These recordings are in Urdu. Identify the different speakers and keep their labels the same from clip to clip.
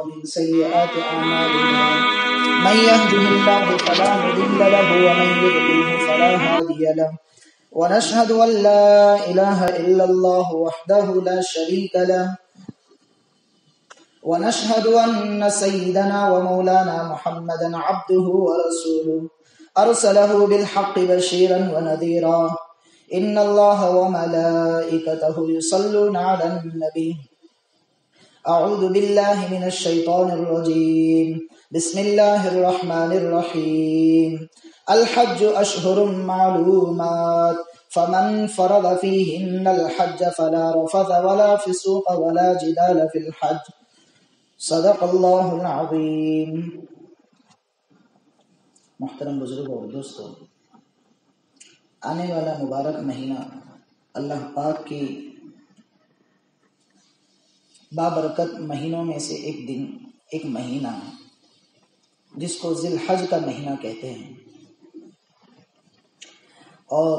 Speaker 1: ومن سيئات أعمالنا من يهده الله فلا مضل له ومن يضلل فلا هادي له ونشهد أن لا إله إلا الله وحده لا شريك له ونشهد أن سيدنا ومولانا محمدا عبده ورسوله أرسله بالحق بشيرا ونذيرا إن الله وملائكته يصلون على النبي أعوذ بالله من الشيطان الرجيم بسم الله الرحمن الرحيم الحج أشهر معلومات فمن فرض فيهن الحج فلا رفث ولا فسوق ولا جدال في الحج صدق اللہ العظیم۔ محترم بزرگ اور دوستو، آنے والا مبارک مہینہ اللہ پاک کی بابرکت مہینوں میں سے ایک مہینہ ہے جس کو ذی الحج کا مہینہ کہتے ہیں، اور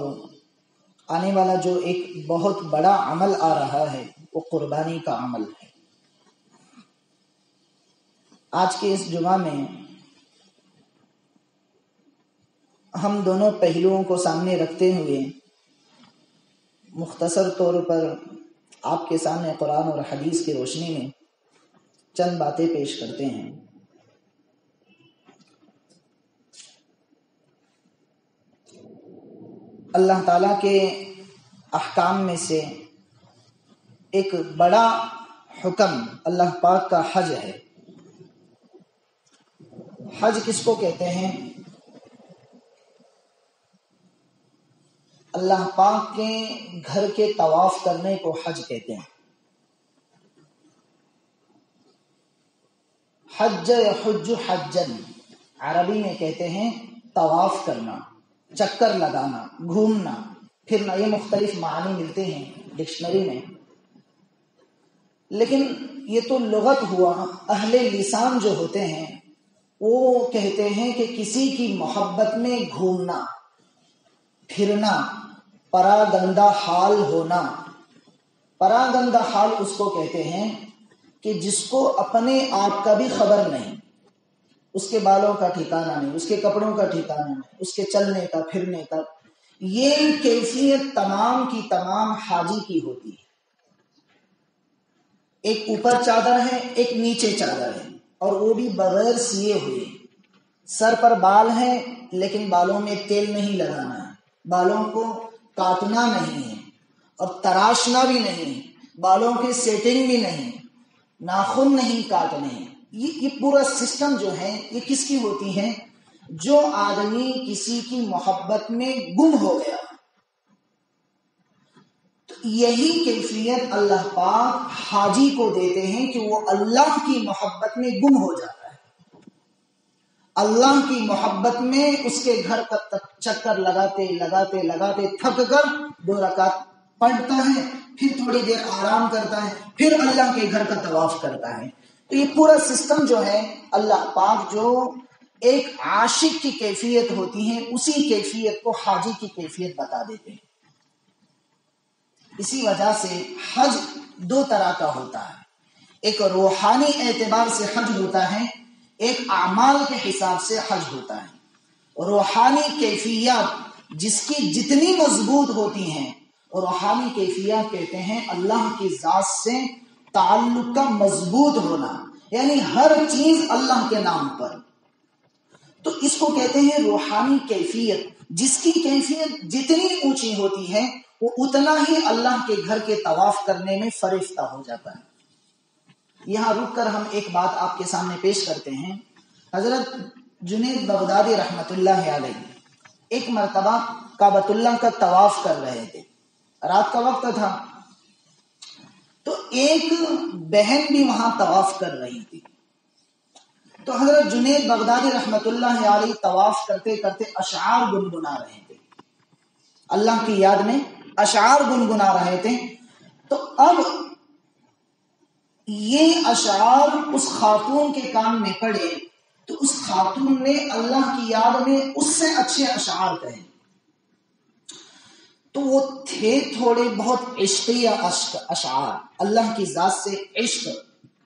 Speaker 1: آنے والا جو ایک بہت بڑا عمل آ رہا ہے وہ قربانی کا عمل ہے۔ آج کے اس جمعہ میں ہم دونوں پہلوؤں کو سامنے رکھتے ہوئے مختصر طور پر آپ کے سامنے قرآن اور حدیث کی روشنی میں چند باتیں پیش کرتے ہیں۔ اللہ تعالیٰ کے احکام میں سے ایک بڑا حکم اللہ پاک کا حج ہے۔ حج کس کو کہتے ہیں؟ اللہ پاک کے گھر کے طواف کرنے کو حج کہتے ہیں۔ حج یحج حجن عربی میں کہتے ہیں طواف کرنا، چکر لگانا، گھومنا پھرنا، یہ مختلف معنی ملتے ہیں ڈکشنری میں، لیکن یہ تو لغت ہوا۔ اہل لسان جو ہوتے ہیں وہ کہتے ہیں کہ کسی کی محبت میں گھومنا پھرنا، پراگندہ حال ہونا۔ پراگندہ حال اس کو کہتے ہیں کہ جس کو اپنے آپ کا بھی خبر نہیں، اس کے بالوں کا ٹھکانہ نہیں، اس کے کپڑوں کا ٹھکانہ نہیں، اس کے چلنے کا پھرنے کا۔ یہ کیفیت تمام کی تمام حاجی کی ہوتی ہے۔ ایک اوپر چادر ہے، ایک نیچے چادر ہے، اور وہ بھی بغیر سیے ہوئے۔ سر پر بال ہیں لیکن بالوں میں تیل نہیں لگانا ہے، بالوں کو کاٹنا نہیں ہے اور تراشنا بھی نہیں ہے، بالوں کی سیٹنگ بھی نہیں، ناخن نہیں کاٹنے ہیں۔ یہ پورا سسٹم جو ہے یہ کس کی ہوتی ہے؟ جو آدمی کسی کی محبت میں گم ہو گیا۔ تو یہی کیفیت اللہ پاک حاجی کو دیتے ہیں کہ وہ اللہ کی محبت میں گم ہو جاتا ہے۔ اللہ کی محبت میں اس کے گھر کا چکر لگاتے لگاتے لگاتے تھک کر 2 رکعت پڑھتا ہے، پھر تھوڑی دیر آرام کرتا ہے، پھر اللہ کے گھر کا طواف کرتا ہے۔ تو یہ پورا سسٹم جو ہے اللہ پاک جو ایک عاشق کی کیفیت ہوتی ہے اسی کیفیت کو حاجی کی کیفیت بتا دیتے ہیں۔ اسی وجہ سے حج 2 طرح کا ہوتا ہے۔ ایک روحانی اعتبار سے حج ہوتا ہے، ایک اعمال کے حساب سے حج ہوتا ہے۔ روحانی کیفیات جس کی جتنی مضبوط ہوتی ہیں، روحانی کیفیات کہتے ہیں اللہ کی ذات سے تعلق کا مضبوط ہونا، یعنی ہر چیز اللہ کے نام پر۔ تو اس کو کہتے ہیں روحانی کیفیت۔ جس کی کیفیت جتنی اونچی ہوتی ہے وہ اتنا ہی اللہ کے گھر کے طواف کرنے میں فرفتہ ہو جاتا ہے۔ یہاں رک کر ہم ایک بات آپ کے سامنے پیش کرتے ہیں۔ حضرت جنید بغدادی رحمت اللہ علیہ ایک مرتبہ کعبۃ اللہ کا طواف کر رہے تھے، رات کا وقت تھا، تو ایک بہن بھی وہاں طواف کر رہی تھی۔ تو حضرت جنید بغدادی رحمت اللہ علیہ طواف کرتے کرتے اشعار گنگنا رہے تھے، اللہ کی یاد میں اشعار گنگنا رہے تھے۔ تو اب یہ اشعار اس خاتون کے کان میں پڑے تو اس خاتون نے اللہ کی یاد میں اس سے اچھے اشعار کہے۔ تو وہ تھے تھوڑے بہت عشقیہ اشعار، اللہ کی ذات سے عشق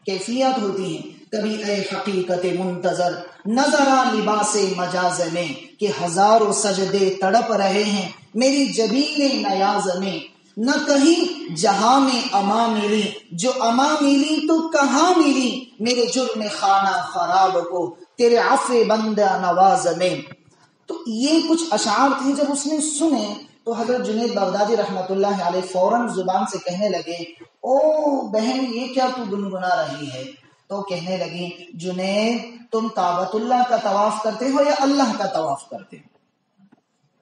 Speaker 1: کیفیت ہوتی ہیں، کبھی اے حقیقت منتظر نظرا لباس مجاز میں کہ ہزاروں سجدے تڑپ رہے ہیں میری جبین نیاز میں، نہ کہیں جہاں میں اما ملی، جو اما ملی تو کہاں ملی میرے جرم خانہ خراب کو تیرے عفو بندہ نواز میں۔ تو یہ کچھ اشعار تھے، جب اس نے سنے تو حضرت جنید بغدادی رحمۃ اللہ علیہ فوراً زبان سے کہنے لگے، او بہن یہ کیا تو گنگنا رہی ہے؟ تو کہنے لگی، جنید تم کعبۃ اللہ کا طواف کرتے ہو یا اللہ کا طواف کرتے ہو؟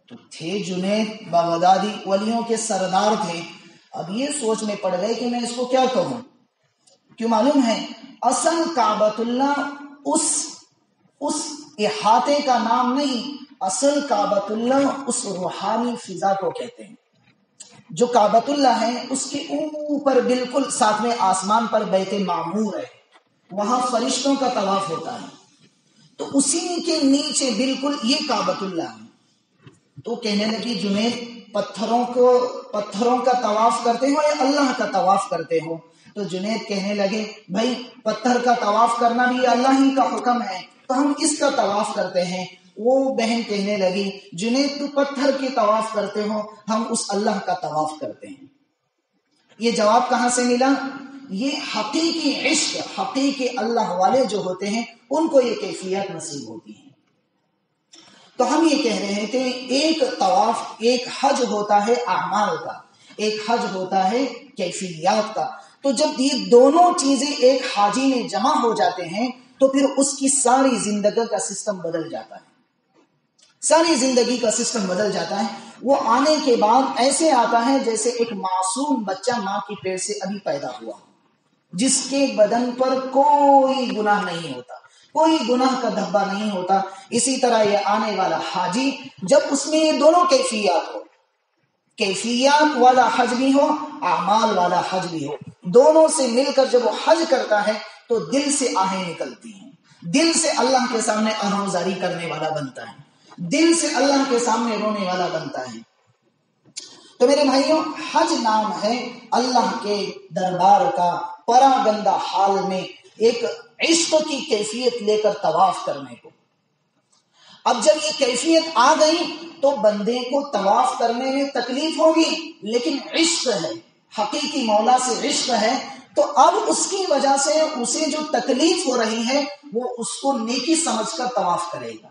Speaker 1: تو تھے جنید بغدادی ولیوں کے سردار تھے، اب یہ سوچ میں پڑ گئے کہ میں اس کو کیا کہوں۔ کیوں معلوم ہے اصل کعبۃ اللہ اس احاطے کا نام نہیں، اصل کعبۃ اللہ اس روحانی فضا کو کہتے ہیں۔ جو کعبۃ اللہ ہے اس کے اوپر بالکل ساتویں آسمان پر بیت معمور ہے، وہاں فرشتوں کا طواف ہوتا ہے، تو اسی کے نیچے بالکل یہ کعبۃ اللہ ہے۔ تو کہنے لگی، جنید پتھروں کا طواف کرتے ہو یا اللہ کا طواف کرتے ہو؟ تو جنید کہنے لگے، بھائی پتھر کا طواف کرنا بھی اللہ ہی کا حکم ہے تو ہم اس کا طواف کرتے ہیں۔ وہ بہن کہنے لگی، جنید تو پتھر کے طواف کرتے ہو، ہم اس اللہ کا طواف کرتے ہیں۔ یہ جواب کہاں سے ملا؟ یہ حقیقی عشق، حقیقی اللہ والے جو ہوتے ہیں ان کو یہ کیفیت نصیب ہوتی ہے۔ تو ہم یہ کہہ رہے ہیں کہ ایک طواف، ایک حج ہوتا ہے اعمال کا، ایک حج ہوتا ہے کیفیات کا۔ تو جب یہ دونوں چیزیں ایک حاجی میں جمع ہو جاتے ہیں تو پھر اس کی ساری زندگی کا سسٹم بدل جاتا ہے، ساری زندگی کا سسٹم بدل جاتا ہے۔ وہ آنے کے بعد ایسے آتا ہے جیسے ایک معصوم بچہ ماں کی پیٹ سے ابھی پیدا ہوا، جس کے بدن پر کوئی گناہ نہیں ہوتا، کوئی گناہ کا دھبا نہیں ہوتا۔ اسی طرح یہ آنے والا حاجی جب اس میں یہ دونوں کیفیات ہو، کیفیات والا حج بھی ہو، اعمال والا حج بھی ہو، دونوں سے مل کر جب وہ حج کرتا ہے تو دل سے آہیں نکلتی ہیں، دل سے اللہ کے سامنے آہوزاری کرنے والا بنتا ہے، دل سے اللہ کے سامنے رونے والا بنتا ہے۔ تو میرے بھائیوں، حج نام ہے اللہ کے دربار کا پراگندہ حال میں ایک عشق کی کیفیت لے کر طواف کرنے کو۔ اب جب یہ کیفیت آ گئی تو بندے کو طواف کرنے میں تکلیف ہوگی، لیکن عشق ہے، حقیقی مولا سے عشق ہے، تو اب اس کی وجہ سے اسے جو تکلیف ہو رہی ہے وہ اس کو نیکی سمجھ کر طواف کرے گا،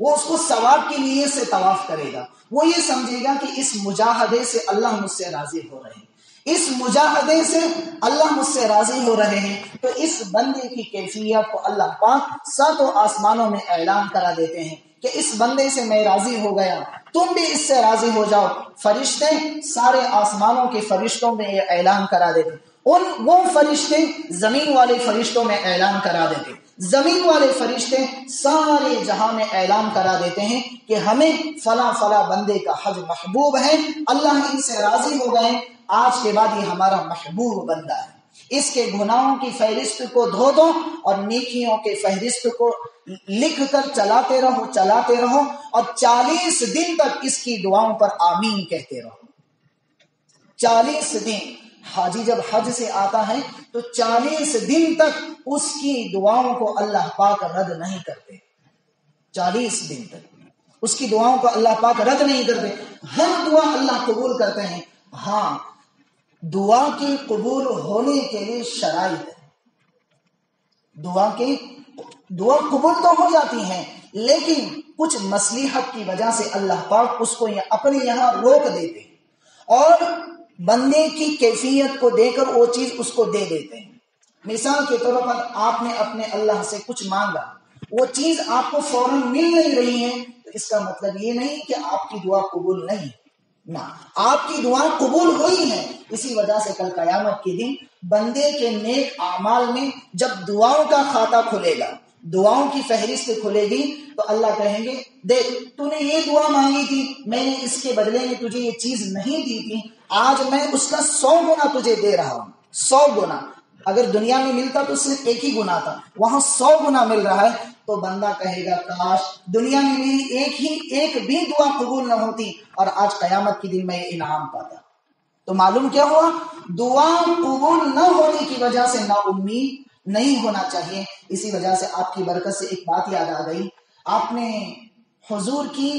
Speaker 1: وہ اس کو ثواب کے لیے سے طواف کرے گا۔ وہ یہ سمجھے گا کہ اس مجاہدے سے اللہ مجھ سے راضی ہو رہے ہیں، اس مجاہدے سے اللہ مجھ سے راضی ہو رہے ہیں۔ تو اس بندے کی کیفیت کو اللہ پاک ساتوں آسمانوں میں اعلان کرا دیتے ہیں کہ اس بندے سے میں راضی ہو گیا، تم بھی اس سے راضی ہو جاؤ۔ فرشتے سارے آسمانوں کے فرشتوں میں یہ اعلان کرا دیتے، وہ فرشتے زمین والے فرشتوں میں اعلان کرا دیتے، زمین والے فرشتے سارے جہاں میں اعلان کرا دیتے ہیں کہ ہمیں فلاں فلاں بندے کا حج محبوب ہے، اللہ ان سے راضی ہو گئے، آج کے بعد یہ ہمارا محبوب بندہ ہے، اس کے گناہوں کی فہرست کو دھو دو اور نیکیوں کے فہرست کو لکھ کر چلاتے رہو اور 40 دن تک اس کی دعاؤں پر آمین کہتے رہو۔ 40 دن حاجی جب حج سے آتا ہے تو 40 دن تک اس کی دعاؤں کو اللہ پاک رد نہیں کرتے، 40 دن تک اس کی دعاؤں کو اللہ پاک رد نہیں کرتے، ہر دعا اللہ قبول کرتے ہیں۔ ہاں، دعا کے قبول ہونے کے لیے شرائط ہے، دعا قبول تو ہو جاتی ہیں لیکن کچھ مصلحت کی وجہ سے اللہ پاک اس کو اپنے یہاں روک دیتے ہیں اور بندے کی کیفیت کو دے کر وہ چیز اس کو دے دیتے ہیں۔ مثال کے طور پر آپ نے اپنے اللہ سے کچھ مانگا، وہ چیز آپ کو فوراً مل نہیں رہی ہے، تو اس کا مطلب یہ نہیں کہ آپ کی دعا قبول نہیں، نہ، آپ کی دعا قبول ہوئی ہے۔ اسی وجہ سے کل قیامت کے دن بندے کے نیک اعمال میں جب دعاؤں کا کھاتا کھلے گا، دعاؤں کی فہرست کھلے گی تو اللہ کہیں گے، دیکھ تو نے یہ دعا مانگی تھی، میں نے اس کے بدلے میں تجھے یہ چیز نہیں دی تھی، آج میں اس کا 100 گنا تجھے دے رہا ہوں، 100 گنا۔ اگر دنیا میں ملتا تو صرف ایک ہی گنا تھا، وہاں 100 گنا مل رہا ہے، تو بندہ کہے گا کاش دنیا میں میری ایک بھی دعا قبول نہ ہوتی اور آج قیامت کے دن میں یہ انعام پاتا۔ تو معلوم کیا ہوا؟ دعا قبول نہ ہونے کی وجہ سے نا امید نہیں ہونا چاہیے. اسی وجہ سے آپ کی برکت سے ایک بات یاد آ گئی. آپ نے حضور کی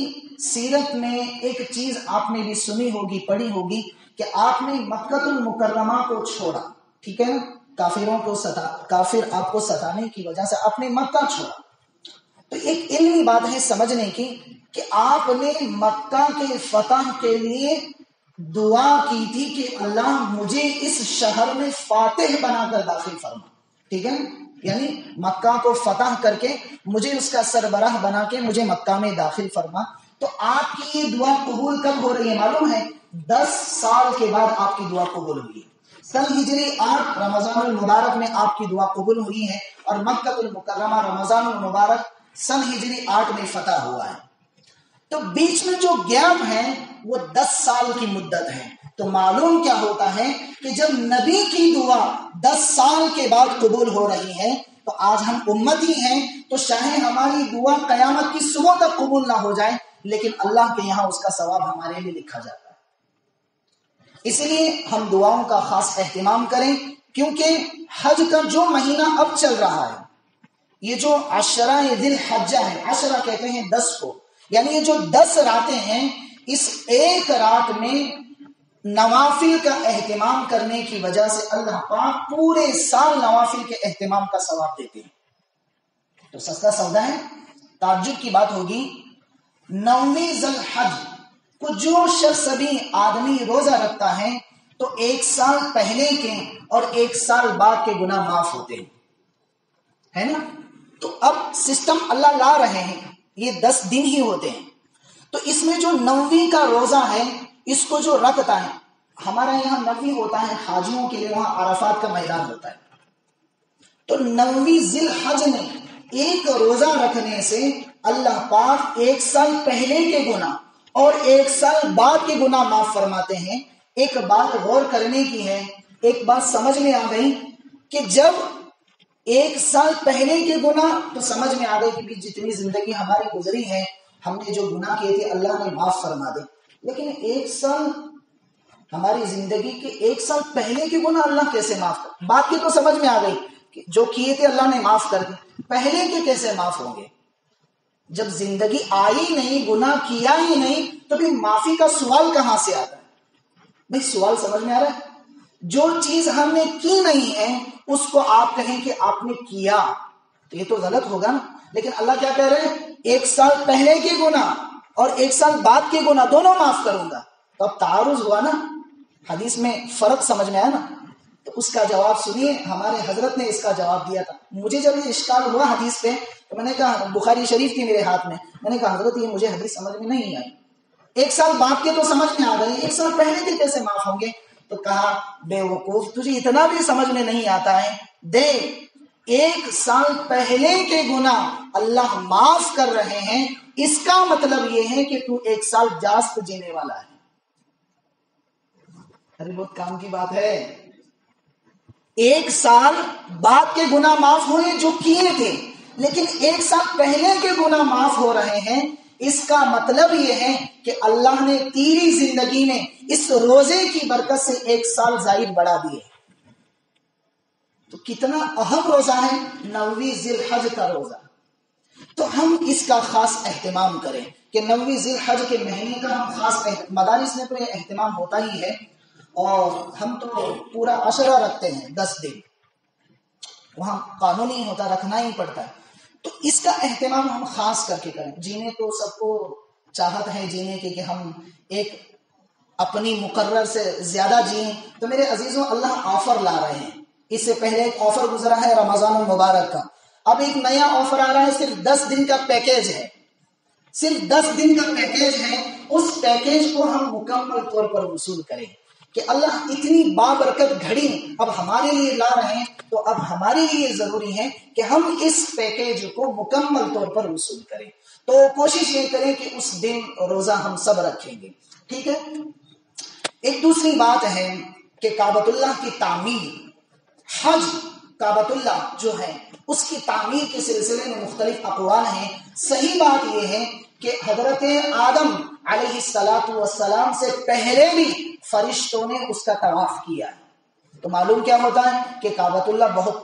Speaker 1: سیرت میں ایک چیز آپ نے بھی سنی ہوگی، پڑھی ہوگی کہ آپ نے مکہ المکرمہ کو چھوڑا، ٹھیک ہے نا، کافر آپ کو ستانے کی وجہ سے آپ نے مکہ چھوڑا. تو ایک علمی بات ہے سمجھنے کی کہ آپ نے مکہ کے فتح کے لیے دعا کی تھی کہ اللہ مجھے اس شہر میں فاتح بنا کر داخل فرما، ٹھیک ہے، یعنی مکہ کو فتح کر کے مجھے اس کا سربراہ بنا کے مجھے مکہ میں داخل فرما. تو آپ کی یہ دعا قبول کب ہو رہی ہے معلوم ہے؟ 10 سال کے بعد آپ کی دعا قبول ہوئی. سن ہجری 8 رمضان المبارک میں آپ کی دعا قبول ہوئی ہے، اور مکہ المکرمہ رمضان المبارک سن ہجری 8 میں فتح ہوا ہے. تو بیچ میں جو گیپ ہے وہ 10 سال کی مدت ہے. تو معلوم کیا ہوتا ہے کہ جب نبی کی دعا 10 سال کے بعد قبول ہو رہی ہے تو آج ہم امتی ہیں، تو چاہے ہماری دعا قیامت کی صبح تک قبول نہ ہو جائے لیکن اللہ کے یہاں اس کا ثواب ہمارے لیے لکھا جاتا ہے. اس لیے ہم دعاؤں کا خاص اہتمام کریں، کیونکہ حج کا جو مہینہ اب چل رہا ہے، یہ جو عشرہ ذی الحجہ ہے، عشرہ کہتے ہیں 10 کو، یعنی یہ جو 10 راتیں ہیں، اس ایک رات میں نوافل کا اہتمام کرنے کی وجہ سے اللہ پاک پورے سال نوافل کے اہتمام کا ثواب دیتے ہیں. تو سستا سودا ہے. تعجب کی بات ہوگی، 9ویں ذی الحج کو جو شخص بھی آدمی روزہ رکھتا ہے تو 1 سال پہلے کے اور 1 سال بعد کے گناہ معاف ہوتے ہیں، ہے نا. تو اب سسٹم اللہ لا رہے ہیں، یہ 10 دن ہی ہوتے ہیں. تو اس میں جو 9ویں کا روزہ ہے، اس کو جو رکھتا ہے، ہمارا یہاں 9ویں ہوتا ہے حاجیوں کے لیے، وہاں عرفات کا میدان ہوتا ہے. تو 9ویں ذی الحج میں ایک روزہ رکھنے سے اللہ پاک 1 سال پہلے کے گناہ اور 1 سال بعد کے گناہ معاف فرماتے ہیں. ایک بات غور کرنے کی ہے، ایک بات سمجھ میں آ گئی کہ جب 1 سال پہلے کے گناہ تو سمجھ میں آ گئی کہ جتنی زندگی ہماری گزری ہے ہم نے جو گناہ کیے تھے اللہ نے معاف فرما دے. لیکن 1 سال ہماری زندگی کے 1 سال پہلے کے گناہ اللہ کیسے معاف کر؟ بات کی تو سمجھ میں آ گئی کہ جو کیے تھے اللہ نے معاف کر دی، پہلے کے کیسے معاف ہوں گے؟ جب زندگی آئی نہیں، گناہ کیا ہی نہیں، تو پھر معافی کا سوال کہاں سے آتا ہے؟ بھئی سوال سمجھ میں آ رہا ہے؟ جو چیز ہم نے کی نہیں ہے اس کو آپ کہیں کہ آپ نے کیا تو یہ تو غلط ہوگا نا. لیکن اللہ کیا کہہ رہے ہیں؟ 1 سال پہلے کے گناہ اور 1 سال بعد کے گناہ دونوں معاف کروں گا. تو اب تعارض ہوا نا، حدیث میں فرق سمجھ میں آیا نا. تو اس کا جواب سنیے، ہمارے حضرت نے اس کا جواب دیا تھا. مجھے جب یہ اشکال ہوا حدیث پہ تو میں نے کہا، بخاری شریف کی میرے ہاتھ میں نے کہا حضرت یہ مجھے حدیث سمجھ میں نہیں آئی. 1 سال بعد کے تو سمجھ میں آ گئی، 1 سال پہلے کے کیسے معاف ہوں گے؟ تو کہا بے وقوف، تجھے اتنا بھی سمجھ میں نہیں آتا ہے. دیکھ، 1 سال پہلے کے گناہ اللہ معاف کر رہے ہیں، اس کا مطلب یہ ہے کہ تو 1 سال جاست جینے والا ہے. ارے بہت کام کی بات ہے. 1 سال بعد کے گناہ معاف ہوئے جو کیے تھے، لیکن 1 سال پہلے کے گناہ معاف ہو رہے ہیں. اس کا مطلب یہ ہے کہ اللہ نے تیری زندگی میں اس روزے کی برکت سے 1 سال زائد بڑھا دیے. تو کتنا اہم روزہ ہے 9ویں ذی الحج کا روزہ. تو ہم اس کا خاص اہتمام کریں کہ 9ویں ذی الحج کے مہینے کا ہم خاص مدارس میں تو یہ اہتمام ہوتا ہی ہے، اور ہم تو پورا عشرہ رکھتے ہیں 10 دن، وہاں قانونی ہوتا، رکھنا ہی پڑتا ہے. تو اس کا اہتمام ہم خاص کر کے کریں. جینے تو سب کو چاہت ہے جینے کی کہ ہم ایک اپنی مقرر سے زیادہ جئیں. تو میرے عزیزوں، اللہ آفر لا رہے ہیں. اس سے پہلے ایک آفر گزرا ہے رمضان المبارک کا، اب ایک نیا آفر آ رہا ہے، صرف 10 دن کا پیکیج ہے. صرف 10 دن کا پیکیج ہے. اس پیکیج کو ہم مکمل طور پر وصول کریں کہ اللہ اتنی بابرکت گھڑی اب ہمارے لیے لا رہے ہیں، تو اب ہمارے لیے ضروری ہے کہ ہم اس پیکیج کو مکمل طور پر وصول کریں. تو کوشش یہ کریں کہ اس دن روزہ ہم سب رکھیں گے، ٹھیک ہے. ایک دوسری بات ہے کہ کعبۃ اللہ کی تعمیر، حج کعبۃ اللہ جو ہے اس کی تعمیر کے سلسلے میں مختلف اقوال ہیں. صحیح بات یہ ہے کہ حضرت آدم علیہ السلام سے پہلے بھی فرشتوں نے اس کا طواف کیا. تو معلوم کیا ہوتا ہے کہ کعبۃ اللہ بہت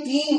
Speaker 1: 3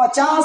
Speaker 1: 50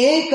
Speaker 1: 1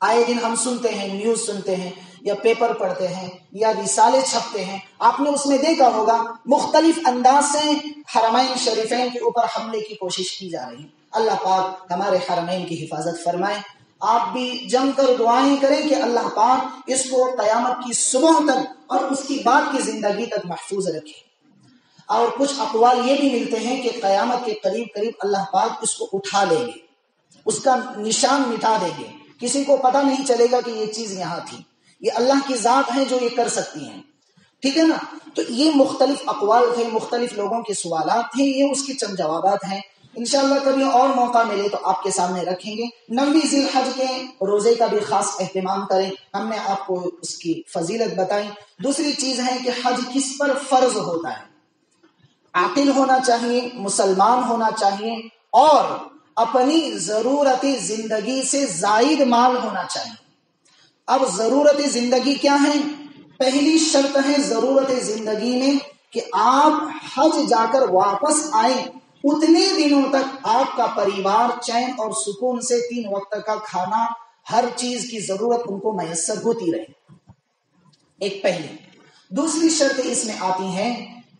Speaker 1: آئے دن ہم سنتے ہیں، نیوز سنتے ہیں یا پیپر پڑھتے ہیں یا رسالے چھپتے ہیں، آپ نے اس میں دیکھا ہوگا مختلف انداز سے حرمین شریفین کے اوپر حملے کی کوشش کی جا رہی ہے۔ اللہ پاک ہمارے حرمین کی حفاظت فرمائے۔ آپ بھی جم کر دعائیں کریں کہ اللہ پاک اس کو قیامت کی صبح تک اور اس کی بعد کی زندگی تک محفوظ رکھے۔ اور کچھ اقوال یہ بھی ملتے ہیں کہ قیامت کے قریب اللہ پاک اس کو اٹھا لیں گے، اس کا نشان مٹا دیں گے، کسی کو پتہ نہیں چلے گا کہ یہ چیز یہاں تھی۔ یہ اللہ کی ذات ہے جو یہ کر سکتی ہیں، ٹھیک ہے نا؟ تو یہ مختلف اقوال تھے، مختلف لوگوں کے سوالات تھے، یہ اس کے چند جوابات ہیں۔ انشاءاللہ کبھی اور موقع ملے تو آپ کے سامنے رکھیں گے۔ 9 ذی الحج کے روزے کا بھی خاص اہتمام کریں، ہم نے آپ کو اس کی فضیلت بتائی۔ دوسری چیز ہے کہ حج کس پر فرض ہوتا ہے؟ عاقل ہونا چاہیے، مسلمان ہونا چاہیے، اور اپنی ضرورت زندگی سے زائد مال ہونا چاہیے۔ اب ضرورت زندگی کیا ہے؟ پہلی شرط ہے ضرورت زندگی میں کہ آپ حج جا کر واپس آئیں، اتنے دنوں تک آپ کا پریوار چین اور سکون سے 3 وقت کا کھانا، ہر چیز کی ضرورت ان کو میسر ہوتی رہے، ایک پہلی۔ دوسری شرط اس میں آتی ہے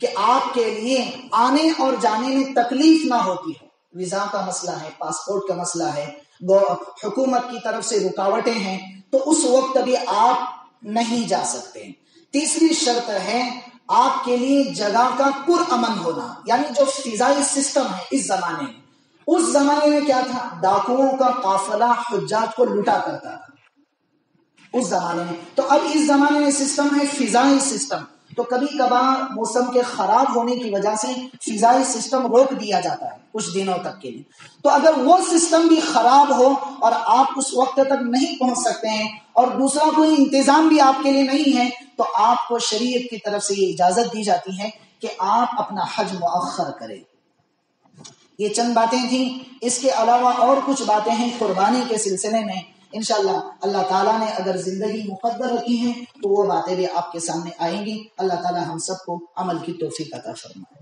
Speaker 1: کہ آپ کے لیے آنے اور جانے میں تکلیف نہ ہوتی ہو۔ ویزا کا مسئلہ ہے، پاسپورٹ کا مسئلہ ہے، حکومت کی طرف سے رکاوٹیں ہیں، تو اس وقت بھی آپ نہیں جا سکتے۔ تیسری شرط ہے آپ کے لیے جگہ کا پرامن ہونا، یعنی جو فضائی سسٹم ہے اس زمانے میں، اس زمانے میں کیا تھا؟ ڈاکوؤں کا قافلہ حجاج کو لوٹا کرتا تھا اس زمانے میں۔ تو اب اس زمانے میں سسٹم ہے فضائی سسٹم، تو کبھی کبھار موسم کے خراب ہونے کی وجہ سے فضائی سسٹم روک دیا جاتا ہے کچھ دنوں تک کے لیے۔ تو اگر وہ سسٹم بھی خراب ہو اور آپ اس وقت تک نہیں پہنچ سکتے ہیں اور دوسرا کوئی انتظام بھی آپ کے لیے نہیں ہے، تو آپ کو شریعت کی طرف سے یہ اجازت دی جاتی ہے کہ آپ اپنا حج مؤخر کریں۔ یہ چند باتیں تھیں، اس کے علاوہ اور کچھ باتیں ہیں قربانی کے سلسلے میں۔ انشاءاللہ اللہ تعالیٰ نے اگر زندگی مقدر رکھی ہے تو وہ باتیں بھی آپ کے سامنے آئیں گی۔ اللہ تعالیٰ ہم سب کو عمل کی توفیق عطا فرمائے۔